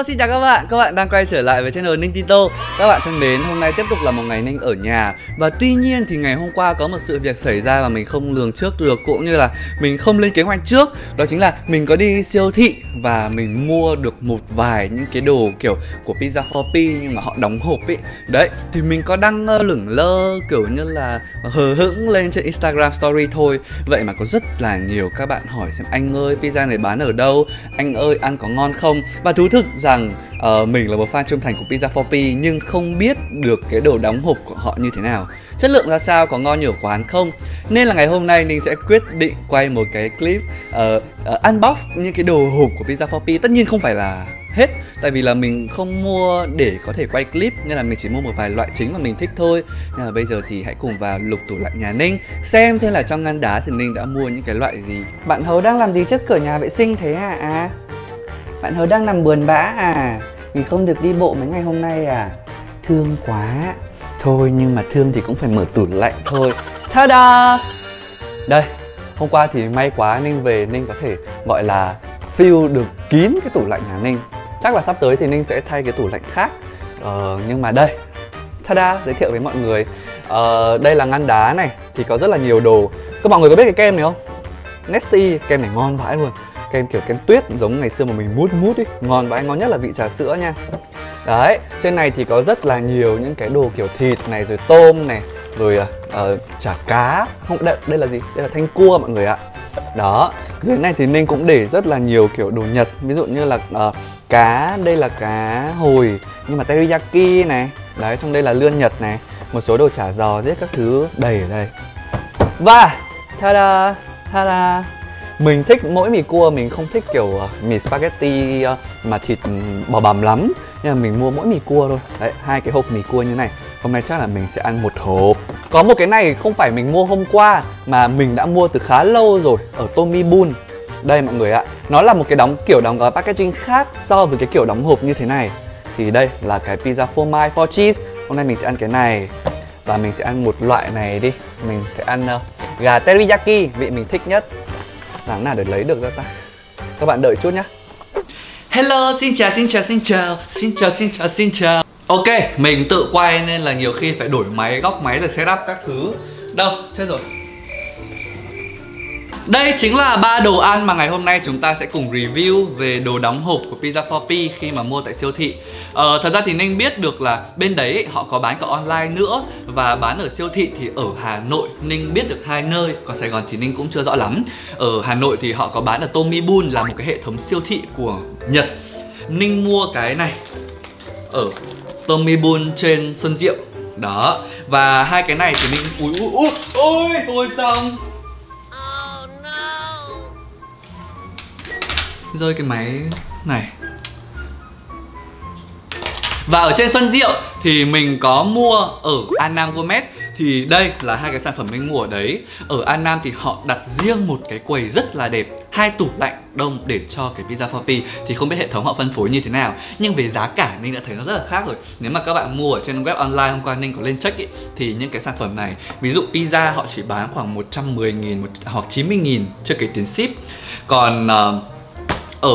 Hello, xin chào các bạn đang quay trở lại với channel Ninh Tito. Các bạn thân mến, hôm nay tiếp tục là một ngày Ninh ở nhà. Và tuy nhiên thì ngày hôm qua có một sự việc xảy ra mà mình không lường trước được, cũng như là mình không lên kế hoạch trước. Đó chính là mình có đi siêu thị và mình mua được một vài những cái đồ kiểu của Pizza for P nhưng mà họ đóng hộp ấy. Đấy, thì mình có đăng lửng lơ kiểu như là hờ hững lên trên Instagram story thôi. Vậy mà có rất là nhiều các bạn hỏi xem anh ơi, pizza này bán ở đâu? Anh ơi, ăn có ngon không? Và thú thực rằng mình là một fan trung thành của Pizza for P nhưng không biết được cái đồ đóng hộp của họ như thế nào, chất lượng ra sao, có ngon như ở quán không. Nên là ngày hôm nay Ninh sẽ quyết định quay một cái clip unbox những cái đồ hộp của Pizza for P. Tất nhiên không phải là hết, tại vì là mình không mua để có thể quay clip, nên là mình chỉ mua một vài loại chính mà mình thích thôi. Nên là bây giờ thì hãy cùng vào lục tủ lạnh nhà Ninh xem là trong ngăn đá thì Ninh đã mua những cái loại gì. Bạn Hấu đang làm gì trước cửa nhà vệ sinh thế à? Bạn Hấu đang nằm buồn bã à? Mình không được đi bộ mấy ngày hôm nay à? Thương quá. Thôi nhưng mà thương thì cũng phải mở tủ lạnh thôi. Ta-da! Đây, hôm qua thì may quá Ninh về, Ninh có thể gọi là fill được kín cái tủ lạnh nhà Ninh. Chắc là sắp tới thì Ninh sẽ thay cái tủ lạnh khác. Nhưng mà đây, ta-da, giới thiệu với mọi người. Đây là ngăn đá này, thì có rất là nhiều đồ. Các mọi người có biết cái kem này không? Nestea, kem này ngon vãi luôn. Kem kiểu kem tuyết giống ngày xưa mà mình mút ấy, ngon vãi, ngon nhất là vị trà sữa nha. Đấy, trên này thì có rất là nhiều những cái đồ kiểu thịt này, rồi tôm này, rồi chả cá. Không, đây là gì? Đây là thanh cua mọi người ạ. Đó, dưới này thì Ninh cũng để rất là nhiều kiểu đồ Nhật. Ví dụ như là cá, đây là cá hồi nhưng mà teriyaki này. Đấy, xong đây là lươn Nhật này. Một số đồ chả giò, giết các thứ đầy ở đây. Và, ta-da, ta-da, mình thích mỗi mì cua, mình không thích kiểu mì spaghetti mà thịt bò bằm lắm. Nhưng mà mình mua mỗi mì cua thôi. Đấy, hai cái hộp mì cua như này. Hôm nay chắc là mình sẽ ăn một hộp. Có một cái này không phải mình mua hôm qua mà mình đã mua từ khá lâu rồi, ở Tommy Bun. Đây mọi người ạ, nó là một cái kiểu đóng gói packaging khác so với cái kiểu đóng hộp như thế này. Thì đây là cái pizza phô mai for cheese. Hôm nay mình sẽ ăn cái này. Và mình sẽ ăn một loại này đi. Mình sẽ ăn gà teriyaki, vị mình thích nhất. Làm nào để lấy được ra ta? Các bạn đợi chút nhá. Hello, xin chào, xin chào, xin chào. Xin chào, xin chào, xin chào. Ok, mình tự quay nên là nhiều khi phải đổi máy, góc máy rồi setup các thứ. Đâu, chết rồi. Đây chính là 3 đồ ăn mà ngày hôm nay chúng ta sẽ cùng review về đồ đóng hộp của Pizza for P khi mà mua tại siêu thị. Thật ra thì Ninh biết được là bên đấy họ có bán cả online nữa. Và bán ở siêu thị thì ở Hà Nội Ninh biết được 2 nơi, còn Sài Gòn thì Ninh cũng chưa rõ lắm. Ở Hà Nội thì họ có bán ở Tommy Bun, là một cái hệ thống siêu thị của Nhật. Ninh mua cái này ở Tommy Bun trên Xuân Diệu. Đó, và hai cái này thì Ninh... Ôi xong rơi cái máy này. Và ở trên Xuân Diệu thì mình có mua ở Annam Gourmet. Thì đây là hai cái sản phẩm mình mua ở đấy. Ở Annam thì họ đặt riêng một cái quầy rất là đẹp, 2 tủ lạnh đông để cho cái Pizza for P. Thì không biết hệ thống họ phân phối như thế nào, nhưng về giá cả Ninh đã thấy nó rất là khác rồi. Nếu mà các bạn mua ở trên web online, hôm qua Ninh có lên check ý, thì những cái sản phẩm này, ví dụ pizza họ chỉ bán khoảng 110.000 hoặc 90.000 chưa kể tiền ship. Còn ở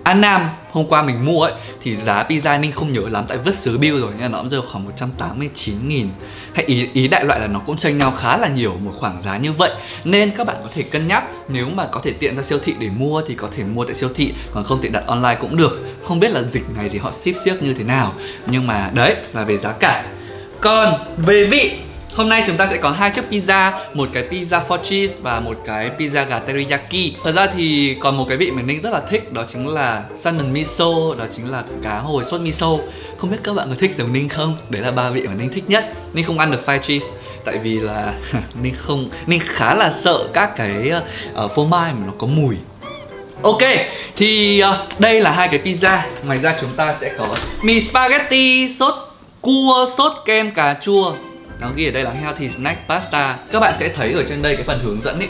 Annam hôm qua mình mua ấy thì giá pizza Ninh không nhớ lắm tại vứt xứ bill rồi, nhưng mà nó cũng rơi khoảng 189.000. Hay ý đại loại là nó cũng chênh nhau khá là nhiều một khoảng giá như vậy. Nên các bạn có thể cân nhắc, nếu mà có thể tiện ra siêu thị để mua thì có thể mua tại siêu thị, còn không tiện đặt online cũng được. Không biết là dịch này thì họ ship siếc như thế nào, nhưng mà đấy là về giá cả. Còn về vị, hôm nay chúng ta sẽ có 2 chiếc pizza, một cái pizza for cheese và một cái pizza gà teriyaki. Thật ra thì còn một cái vị mà Ninh rất là thích, đó chính là salmon miso, đó chính là cá hồi sốt miso. Không biết các bạn có thích giống Ninh không? Đấy là 3 vị mà Ninh thích nhất. Ninh không ăn được fried cheese tại vì là Ninh khá là sợ các cái phô mai mà nó có mùi. Ok, thì đây là 2 cái pizza. Ngoài ra chúng ta sẽ có mì spaghetti, sốt cua, sốt kem cà chua. Nó ghi ở đây là healthy snack pasta. Các bạn sẽ thấy ở trên đây cái phần hướng dẫn ấy,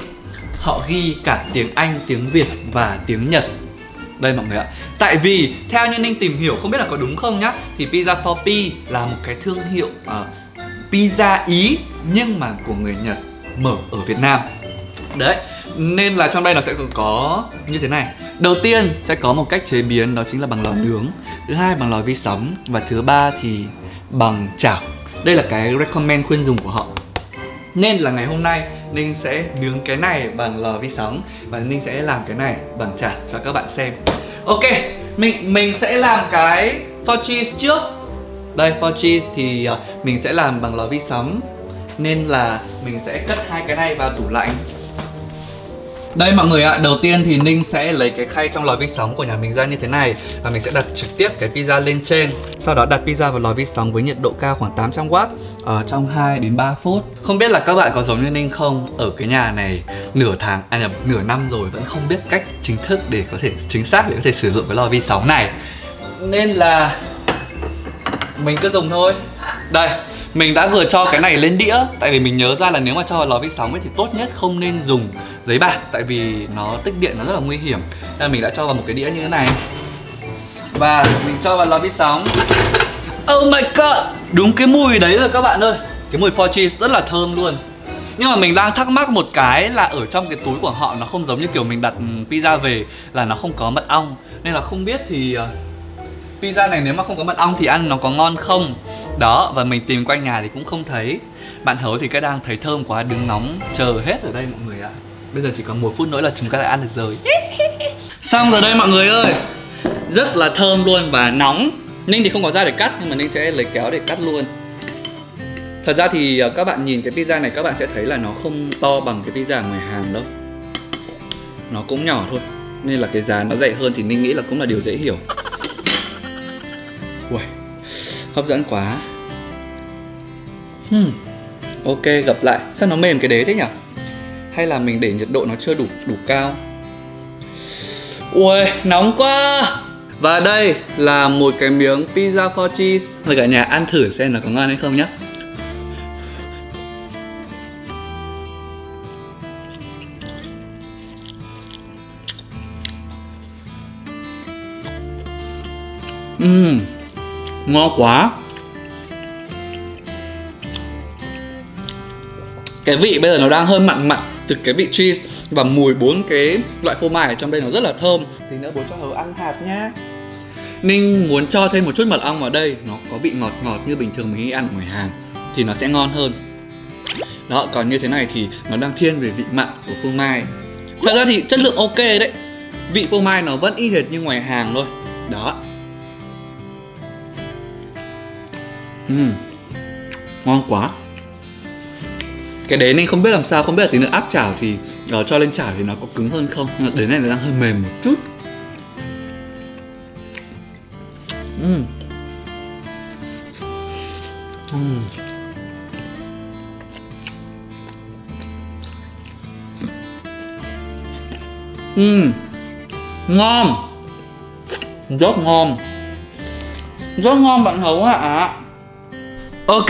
họ ghi cả tiếng Anh, tiếng Việt và tiếng Nhật. Đây mọi người ạ. Tại vì theo như Ninh tìm hiểu, không biết là có đúng không nhá, thì Pizza for P là một cái thương hiệu pizza Ý nhưng mà của người Nhật mở ở Việt Nam. Đấy, Nên là trong đây nó sẽ có như thế này. Đầu tiên sẽ có một cách chế biến, đó chính là bằng lò nướng. Thứ hai bằng lò vi sóng. Và thứ ba thì bằng chảo. Đây là cái recommend khuyên dùng của họ. Nên là ngày hôm nay Ninh sẽ nướng cái này bằng lò vi sóng và Ninh sẽ làm cái này bằng chảo cho các bạn xem. Ok, mình sẽ làm cái four cheese trước. Đây, four cheese thì mình sẽ làm bằng lò vi sóng. Nên là mình sẽ cất hai cái này vào tủ lạnh. Đây mọi người ạ, đầu tiên thì Ninh sẽ lấy cái khay trong lò vi sóng của nhà mình ra như thế này. Và mình sẽ đặt trực tiếp cái pizza lên trên. Sau đó đặt pizza vào lò vi sóng với nhiệt độ cao khoảng 800W trong 2 đến 3 phút. Không biết là các bạn có giống như Ninh không? Ở cái nhà này nửa năm rồi vẫn không biết cách chính thức để có thể chính xác để có thể sử dụng cái lò vi sóng này. Nên là mình cứ dùng thôi. Đây, mình đã vừa cho cái này lên đĩa. Tại vì mình nhớ ra là nếu mà cho vào lò vi sóng ấy thì tốt nhất không nên dùng giấy bạc. Tại vì nó tích điện nó rất là nguy hiểm. Nên mình đã cho vào một cái đĩa như thế này. Và mình cho vào lò vi sóng. Oh my god, đúng cái mùi đấy rồi các bạn ơi. Cái mùi four cheese rất là thơm luôn. Nhưng mà mình đang thắc mắc một cái là ở trong cái túi của họ nó không giống như kiểu mình đặt pizza về là nó không có mật ong. Nên là không biết thì pizza này nếu mà không có mật ong thì ăn nó có ngon không? Đó, và mình tìm quanh nhà thì cũng không thấy. Bạn Hấu thì cái đang thấy thơm quá, đứng nóng chờ hết ở đây mọi người ạ. Bây giờ chỉ còn 1 phút nữa là chúng ta đã ăn được rồi. Xong rồi đây mọi người ơi. Rất là thơm luôn và nóng. Ninh thì không có dao để cắt nhưng mà Ninh sẽ lấy kéo để cắt luôn. Thật ra thì các bạn nhìn cái pizza này các bạn sẽ thấy là nó không to bằng cái pizza ngoài hàng đâu. Nó cũng nhỏ thôi. Nên là cái giá nó rẻ hơn thì Ninh nghĩ là cũng là điều dễ hiểu. Ui, hấp dẫn quá. Ok, gập lại. Sao nó mềm cái đế thế nhỉ? Hay là mình để nhiệt độ nó chưa đủ cao? Ui, nóng quá. Và đây là một cái miếng pizza four cheese. Mời cả nhà ăn thử xem nó có ngon hay không nhé. Ngon quá. Cái vị bây giờ nó đang hơi mặn từ cái vị cheese và mùi 4 cái loại phô mai ở trong đây nó rất là thơm. Thì nữa bố cho Hấu ăn hạt nhá. Ninh muốn cho thêm một chút mật ong vào đây. Nó có vị ngọt như bình thường mình hay ăn ở ngoài hàng thì nó sẽ ngon hơn. Đó, còn như thế này thì nó đang thiên về vị mặn của phô mai. Thật ra thì chất lượng ok đấy. Vị phô mai nó vẫn y hệt như ngoài hàng thôi. Đó. Ngon quá. Cái đế này không biết làm sao, không biết là tí nữa áp chảo thì cho lên chảo thì nó có cứng hơn không. Nhưng mà đế này nó đang hơi mềm một chút. Ngon. Rất ngon. Rất ngon bạn Hấu ạ. Ok,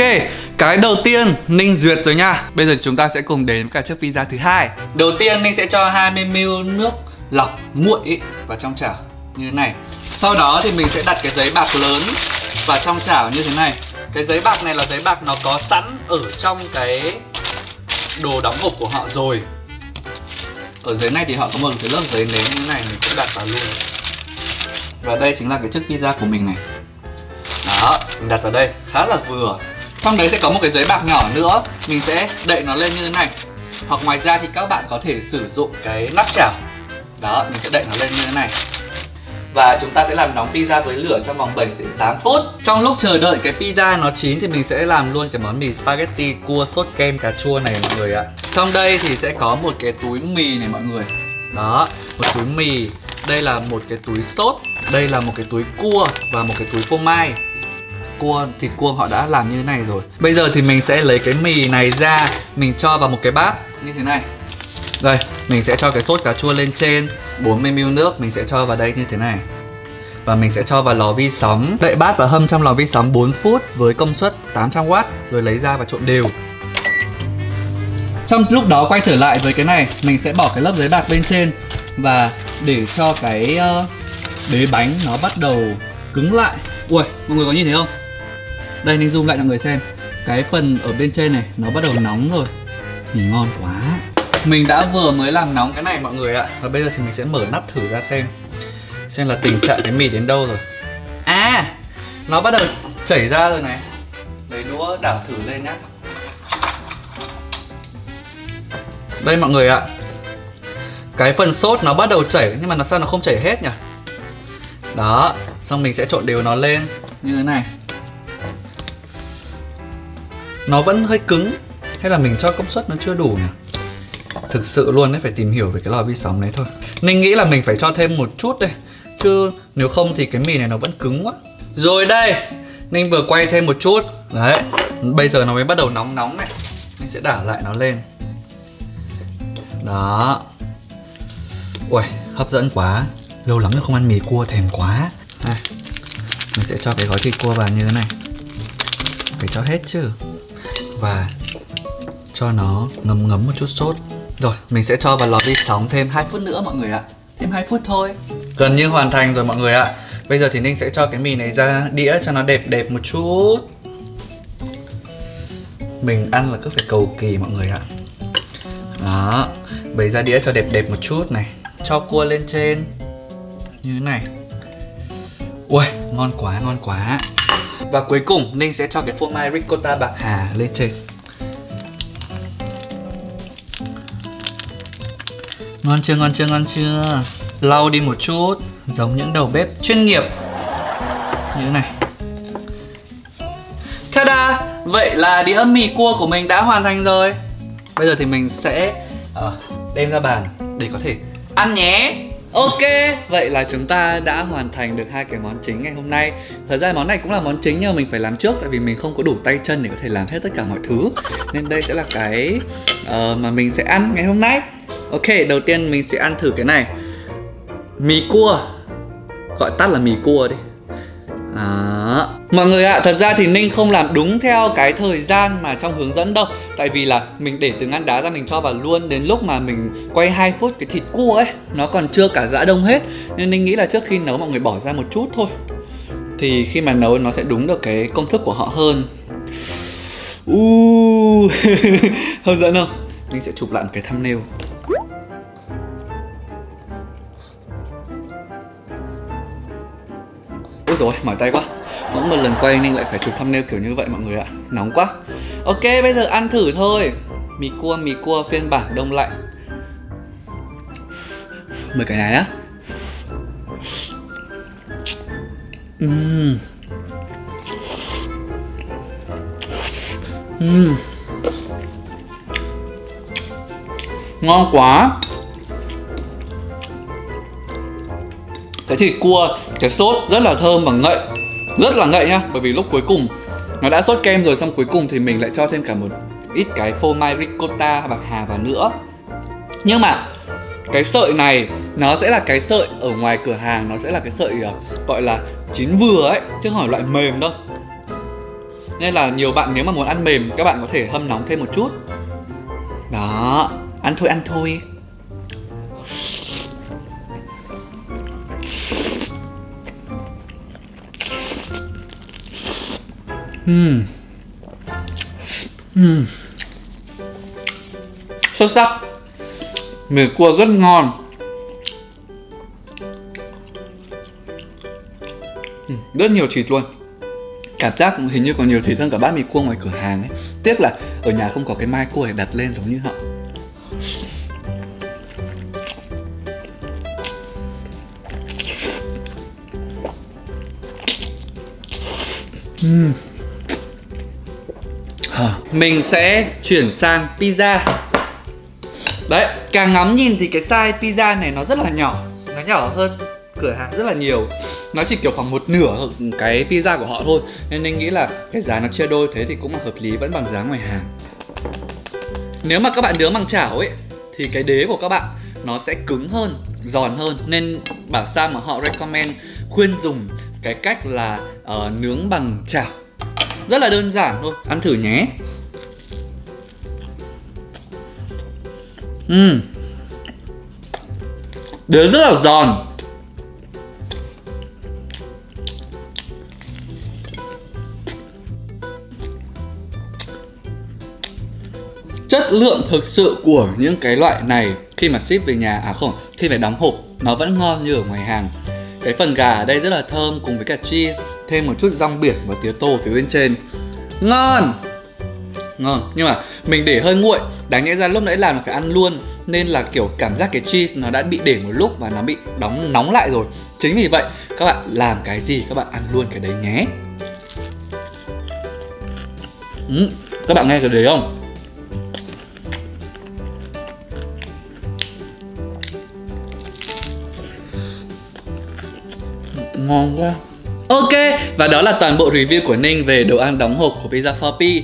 cái đầu tiên Ninh duyệt rồi nha. Bây giờ chúng ta sẽ cùng đến với cả chiếc pizza thứ hai. Đầu tiên Ninh sẽ cho 20ml nước lọc nguội ý vào trong chảo như thế này. Sau đó thì mình sẽ đặt cái giấy bạc lớn vào trong chảo như thế này. Cái giấy bạc này là giấy bạc nó có sẵn ở trong cái đồ đóng hộp của họ rồi. Ở dưới này thì họ có một cái lớp giấy nến như thế này, mình cũng đặt vào luôn. Và đây chính là cái chiếc pizza của mình này. Đó, mình đặt vào đây khá là vừa. Trong đấy sẽ có một cái giấy bạc nhỏ nữa. Mình sẽ đậy nó lên như thế này. Hoặc ngoài ra thì các bạn có thể sử dụng cái nắp chảo. Đó, mình sẽ đậy nó lên như thế này. Và chúng ta sẽ làm nóng pizza với lửa trong vòng 7 đến 8 phút. Trong lúc chờ đợi cái pizza nó chín thì mình sẽ làm luôn cái món mì spaghetti cua sốt kem cà chua này mọi người ạ. Trong đây thì sẽ có một cái túi mì này mọi người. Đó, một túi mì. Đây là một cái túi sốt. Đây là một cái túi cua và một cái túi phô mai. Thịt cua họ đã làm như thế này rồi. Bây giờ thì mình sẽ lấy cái mì này ra, mình cho vào một cái bát như thế này. Đây, mình sẽ cho cái sốt cà chua lên trên. 40ml nước mình sẽ cho vào đây như thế này. Và mình sẽ cho vào lò vi sóng. Đậy bát và hâm trong lò vi sóng 4 phút với công suất 800W. Rồi lấy ra và trộn đều. Trong lúc đó quay trở lại với cái này, mình sẽ bỏ cái lớp giấy bạc bên trên. Và để cho cái đế bánh nó bắt đầu cứng lại. Ui, mọi người có nhìn thấy không? Đây, Ninh zoom lại cho mọi người xem. Cái phần ở bên trên này nó bắt đầu nóng rồi. Nhìn ngon quá. Mình đã vừa mới làm nóng cái này mọi người ạ. Và bây giờ thì mình sẽ mở nắp thử ra xem là tình trạng cái mì đến đâu rồi. À, nó bắt đầu chảy ra rồi này. Lấy đũa đảo thử lên nhá. Đây mọi người ạ. Cái phần sốt nó bắt đầu chảy, nhưng mà sao nó không chảy hết nhỉ? Đó, xong mình sẽ trộn đều nó lên như thế này. Nó vẫn hơi cứng, hay là mình cho công suất nó chưa đủ nhỉ? Thực sự luôn đấy, phải tìm hiểu về cái lò vi sóng đấy thôi. Ninh nghĩ là mình phải cho thêm một chút đây, chứ nếu không thì cái mì này nó vẫn cứng quá. Rồi đây, Ninh vừa quay thêm một chút. Đấy, bây giờ nó mới bắt đầu nóng nóng này. Ninh sẽ đảo lại nó lên. Đó. Ui, hấp dẫn quá. Lâu lắm rồi không ăn mì cua, thèm quá. Này, mình sẽ cho cái gói thịt cua vào như thế này. Phải cho hết chứ. Và cho nó ngấm ngấm một chút sốt. Rồi, mình sẽ cho vào lò vi sóng thêm 2 phút nữa mọi người ạ. Thêm 2 phút thôi. Gần như hoàn thành rồi mọi người ạ. Bây giờ thì Ninh sẽ cho cái mì này ra đĩa cho nó đẹp đẹp một chút. Mình ăn là cứ phải cầu kỳ mọi người ạ. Đó, bày ra đĩa cho đẹp đẹp một chút này. Cho cua lên trên như thế này. Ui, ngon quá, ngon quá. Và cuối cùng Ninh sẽ cho cái phô mai ricotta bạc hà lên trên. Ngon chưa, ngon chưa, ngon chưa? Lau đi một chút, giống những đầu bếp chuyên nghiệp như thế này. Ta-da! Vậy là đĩa mì cua của mình đã hoàn thành rồi. Bây giờ thì mình sẽ đem ra bàn để có thể ăn nhé. Ok, vậy là chúng ta đã hoàn thành được 2 cái món chính ngày hôm nay. Thật ra món này cũng là món chính nhưng mà mình phải làm trước, tại vì mình không có đủ tay chân để có thể làm hết tất cả mọi thứ. Nên đây sẽ là cái mà mình sẽ ăn ngày hôm nay. Ok, đầu tiên mình sẽ ăn thử cái này. Mì cua, gọi tắt là mì cua đi. Mọi người ạ, thật ra thì Ninh không làm đúng theo cái thời gian mà trong hướng dẫn đâu. Tại vì là mình để từ ngăn đá ra mình cho vào luôn. Đến lúc mà mình quay 2 phút cái thịt cua ấy, nó còn chưa cả giã đông hết. Nên Ninh nghĩ là trước khi nấu mọi người bỏ ra một chút thôi. Thì khi mà nấu nó sẽ đúng được cái công thức của họ hơn. Hấp dẫn không? Ninh sẽ chụp lại một cái thumbnail. Ôi dồi, mỏi tay quá. Mỗi một lần quay Ninh lại phải chụp thumbnail kiểu như vậy mọi người ạ. Nóng quá. Ok, bây giờ ăn thử thôi. Mì cua phiên bản đông lạnh. Mời cả nhà nhé. Ngon quá. Cái thịt cua, cái sốt rất là thơm và ngậy. Rất là ngậy nhá. Bởi vì lúc cuối cùng nó đã sốt kem rồi, xong cuối cùng thì mình lại cho thêm cả một ít cái phô mai ricotta bạc hà vào nữa. Nhưng mà cái sợi này nó sẽ là cái sợi ở ngoài cửa hàng, nó sẽ là cái sợi gọi là chín vừa ấy, chứ không phải loại mềm đâu. Nên là nhiều bạn nếu mà muốn ăn mềm, các bạn có thể hâm nóng thêm một chút. Đó, ăn thôi, ăn thôi. Xuất sắc. Mì cua rất ngon. Rất nhiều thịt luôn. Cảm giác hình như còn nhiều thịt hơn cả bát mì cua ngoài cửa hàng ấy. Tiếc là ở nhà không có cái mai cua để đặt lên giống như họ. Mình sẽ chuyển sang pizza. Đấy, càng ngắm nhìn thì cái size pizza này nó rất là nhỏ. Nó nhỏ hơn cửa hàng rất là nhiều. Nó chỉ kiểu khoảng một nửa cái pizza của họ thôi. Nên mình nghĩ là cái giá nó chia đôi thế thì cũng là hợp lý, vẫn bằng giá ngoài hàng. Nếu mà các bạn nướng bằng chảo ấy thì cái đế của các bạn nó sẽ cứng hơn, giòn hơn. Nên bảo sao mà họ recommend, khuyên dùng cái cách là nướng bằng chảo. Rất là đơn giản thôi, ăn thử nhé. Đế rất là giòn. chất lượng thực sự của những cái loại này khi mà ship về nhà, không, khi phải đóng hộp nó vẫn ngon như ở ngoài hàng. Cái phần gà ở đây rất là thơm cùng với cả cheese, thêm một chút rong biển và tía tô phía bên trên. Ngon! Ngon, nhưng mà mình để hơi nguội, đáng nhẽ ra lúc nãy làm là phải ăn luôn, nên là kiểu cảm giác cái cheese nó đã bị để một lúc và nó bị nóng lại rồi. Chính vì vậy các bạn làm cái gì các bạn ăn luôn cái đấy nhé. Các bạn nghe cái đấy không? Ngon quá. Ok, và đó là toàn bộ review của Ninh về đồ ăn đóng hộp của Pizza 4P.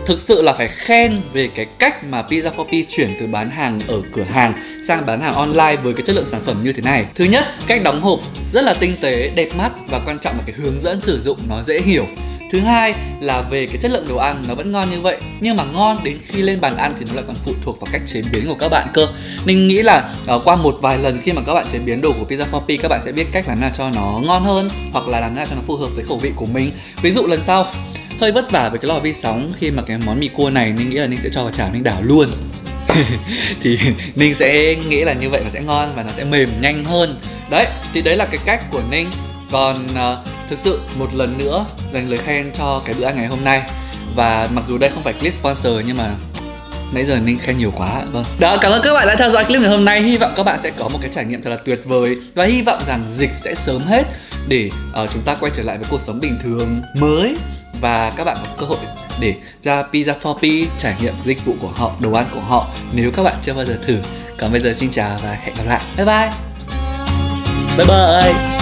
Thực sự là phải khen về cái cách mà Pizza 4P chuyển từ bán hàng ở cửa hàng sang bán hàng online với cái chất lượng sản phẩm như thế này. Thứ nhất, cách đóng hộp rất là tinh tế, đẹp mắt, và quan trọng là cái hướng dẫn sử dụng nó dễ hiểu. Thứ hai là về cái chất lượng đồ ăn nó vẫn ngon như vậy, nhưng mà ngon đến khi lên bàn ăn thì nó lại còn phụ thuộc vào cách chế biến của các bạn cơ. Mình nghĩ là qua một vài lần khi mà các bạn chế biến đồ của Pizza 4P, các bạn sẽ biết cách làm nào cho nó ngon hơn, hoặc là làm nào cho nó phù hợp với khẩu vị của mình. Ví dụ lần sau hơi vất vả với cái lò vi sóng khi mà cái món mì cua này, Ninh nghĩ là Ninh sẽ cho vào chảo Ninh đảo luôn. Thì Ninh sẽ nghĩ là như vậy nó sẽ ngon và nó sẽ mềm nhanh hơn. Đấy, thì đấy là cái cách của Ninh. Còn thực sự một lần nữa dành lời khen cho cái bữa ăn ngày hôm nay. Và mặc dù đây không phải clip sponsor nhưng mà nãy giờ Ninh khen nhiều quá. Vâng. Đó, cảm ơn các bạn đã theo dõi clip ngày hôm nay. Hy vọng các bạn sẽ có một cái trải nghiệm thật là tuyệt vời. Và hy vọng rằng dịch sẽ sớm hết để chúng ta quay trở lại với cuộc sống bình thường mới. Và các bạn có cơ hội để ra Pizza 4P trải nghiệm dịch vụ của họ, đồ ăn của họ, nếu các bạn chưa bao giờ thử. Còn bây giờ xin chào và hẹn gặp lại. Bye bye. Bye bye.